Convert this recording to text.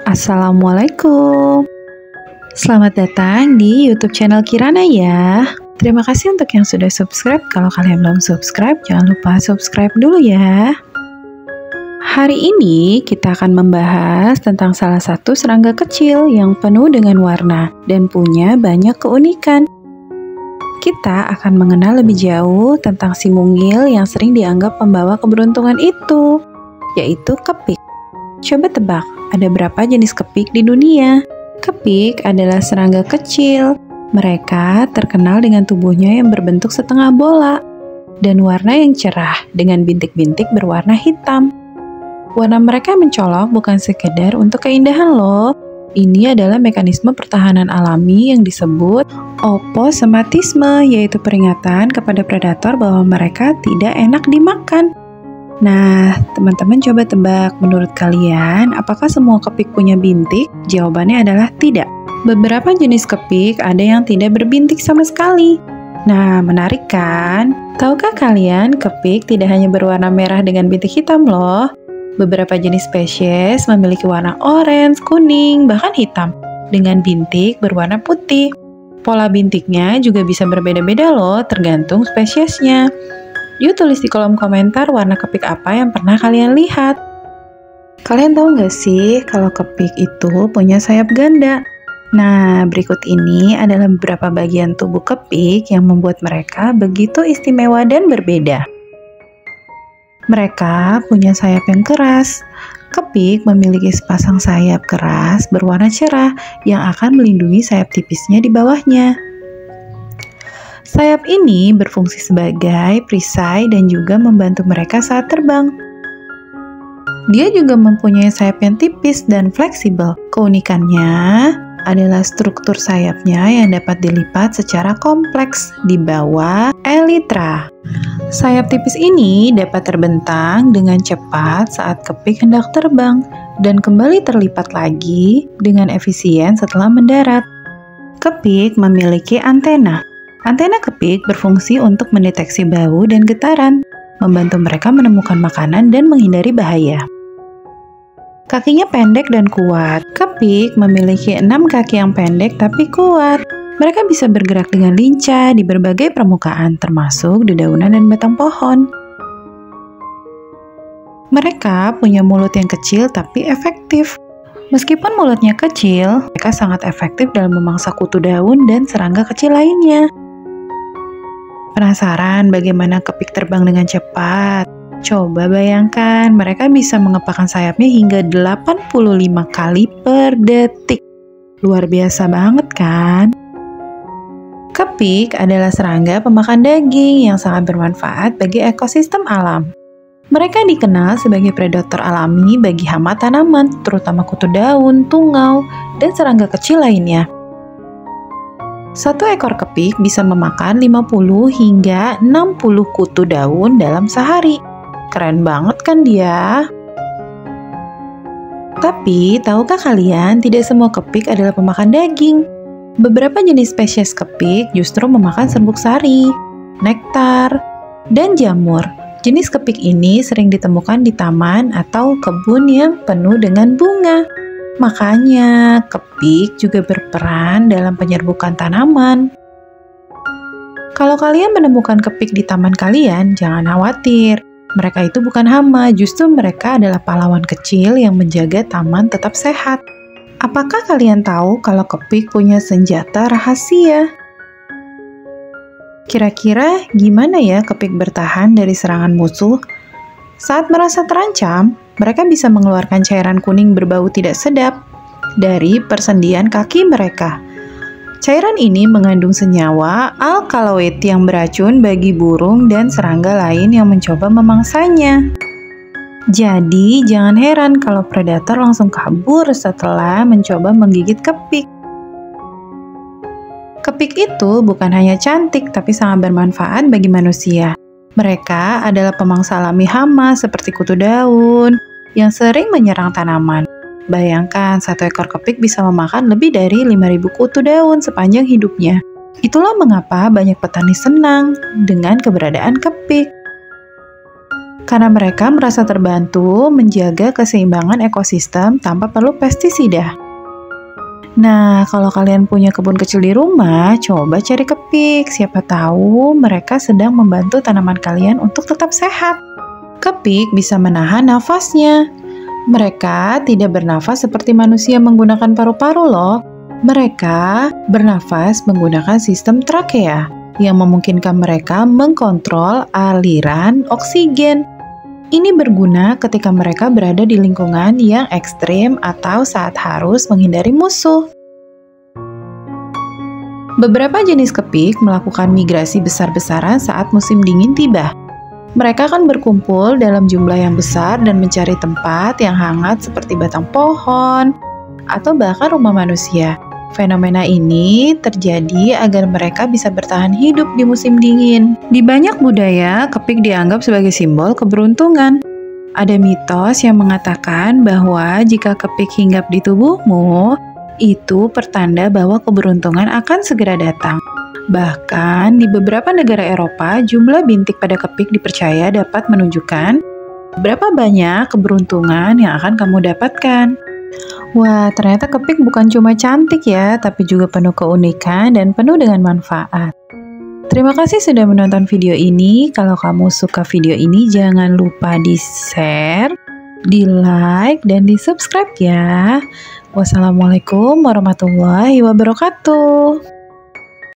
Assalamualaikum. Selamat datang di YouTube channel Kirana ya. Terima kasih untuk yang sudah subscribe. Kalau kalian belum subscribe, jangan lupa subscribe dulu ya. Hari ini kita akan membahas tentang salah satu serangga kecil yang penuh dengan warna dan punya banyak keunikan. Kita akan mengenal lebih jauh tentang si mungil yang sering dianggap pembawa keberuntungan itu, yaitu kepik. Coba tebak, ada berapa jenis kepik di dunia? Kepik adalah serangga kecil. Mereka terkenal dengan tubuhnya yang berbentuk setengah bola dan warna yang cerah dengan bintik-bintik berwarna hitam. Warna mereka mencolok bukan sekedar untuk keindahan loh. Ini adalah mekanisme pertahanan alami yang disebut oposematisme, yaitu peringatan kepada predator bahwa mereka tidak enak dimakan. Nah, teman-teman coba tebak, menurut kalian, apakah semua kepik punya bintik? Jawabannya adalah tidak. Beberapa jenis kepik ada yang tidak berbintik sama sekali. Nah, menarik kan? Tahukah kalian, kepik tidak hanya berwarna merah dengan bintik hitam loh. Beberapa jenis spesies memiliki warna orange, kuning, bahkan hitam, dengan bintik berwarna putih. Pola bintiknya juga bisa berbeda-beda loh, tergantung spesiesnya. Yuk tulis di kolom komentar warna kepik apa yang pernah kalian lihat. Kalian tahu nggak sih kalau kepik itu punya sayap ganda? Nah, berikut ini adalah beberapa bagian tubuh kepik yang membuat mereka begitu istimewa dan berbeda. Mereka punya sayap yang keras. Kepik memiliki sepasang sayap keras berwarna cerah yang akan melindungi sayap tipisnya di bawahnya. Sayap ini berfungsi sebagai perisai dan juga membantu mereka saat terbang. Dia juga mempunyai sayap yang tipis dan fleksibel. Keunikannya adalah struktur sayapnya yang dapat dilipat secara kompleks di bawah elytra. Sayap tipis ini dapat terbentang dengan cepat saat kepik hendak terbang dan kembali terlipat lagi dengan efisien setelah mendarat. Kepik memiliki antena. Antena kepik berfungsi untuk mendeteksi bau dan getaran, membantu mereka menemukan makanan dan menghindari bahaya. Kakinya pendek dan kuat. Kepik memiliki 6 kaki yang pendek tapi kuat. Mereka bisa bergerak dengan lincah di berbagai permukaan, termasuk dedaunan dan batang pohon. Mereka punya mulut yang kecil tapi efektif. Meskipun mulutnya kecil, mereka sangat efektif dalam memangsa kutu daun dan serangga kecil lainnya. Penasaran bagaimana kepik terbang dengan cepat? Coba bayangkan, mereka bisa mengepakkan sayapnya hingga 85 kali per detik. Luar biasa banget kan? Kepik adalah serangga pemakan daging yang sangat bermanfaat bagi ekosistem alam. Mereka dikenal sebagai predator alami bagi hama tanaman, terutama kutu daun, tungau, dan serangga kecil lainnya. Satu ekor kepik bisa memakan 50 hingga 60 kutu daun dalam sehari. Keren banget kan dia? Tapi, tahukah kalian tidak semua kepik adalah pemakan daging? Beberapa jenis spesies kepik justru memakan serbuk sari, nektar, dan jamur. Jenis kepik ini sering ditemukan di taman atau kebun yang penuh dengan bunga. Makanya, kepik juga berperan dalam penyerbukan tanaman. Kalau kalian menemukan kepik di taman kalian, jangan khawatir. Mereka itu bukan hama, justru mereka adalah pahlawan kecil yang menjaga taman tetap sehat. Apakah kalian tahu kalau kepik punya senjata rahasia? Kira-kira gimana ya kepik bertahan dari serangan musuh? Saat merasa terancam, mereka bisa mengeluarkan cairan kuning berbau tidak sedap dari persendian kaki mereka. Cairan ini mengandung senyawa alkaloid yang beracun bagi burung dan serangga lain yang mencoba memangsanya. Jadi, jangan heran kalau predator langsung kabur setelah mencoba menggigit kepik. Kepik itu bukan hanya cantik, tapi sangat bermanfaat bagi manusia. Mereka adalah pemangsa alami hama seperti kutu daun yang sering menyerang tanaman. Bayangkan, satu ekor kepik bisa memakan lebih dari 5.000 kutu daun sepanjang hidupnya. Itulah mengapa banyak petani senang dengan keberadaan kepik. karena mereka merasa terbantu menjaga keseimbangan ekosistem tanpa perlu pestisida. Nah, kalau kalian punya kebun kecil di rumah, coba cari kepik. Siapa tahu mereka sedang membantu tanaman kalian untuk tetap sehat. Kepik bisa menahan nafasnya. Mereka tidak bernafas seperti manusia menggunakan paru-paru loh. Mereka bernafas menggunakan sistem trakea yang memungkinkan mereka mengkontrol aliran oksigen. Ini berguna ketika mereka berada di lingkungan yang ekstrim atau saat harus menghindari musuh. Beberapa jenis kepik melakukan migrasi besar-besaran saat musim dingin tiba. Mereka akan berkumpul dalam jumlah yang besar dan mencari tempat yang hangat seperti batang pohon atau bahkan rumah manusia. Fenomena ini terjadi agar mereka bisa bertahan hidup di musim dingin. Di banyak budaya, kepik dianggap sebagai simbol keberuntungan. Ada mitos yang mengatakan bahwa jika kepik hinggap di tubuhmu, itu pertanda bahwa keberuntungan akan segera datang. Bahkan di beberapa negara Eropa, jumlah bintik pada kepik dipercaya dapat menunjukkan berapa banyak keberuntungan yang akan kamu dapatkan. Wah, ternyata kepik bukan cuma cantik ya, tapi juga penuh keunikan dan penuh dengan manfaat. Terima kasih sudah menonton video ini. Kalau kamu suka video ini, jangan lupa di-share, di-like, dan di-subscribe ya. Wassalamualaikum warahmatullahi wabarakatuh.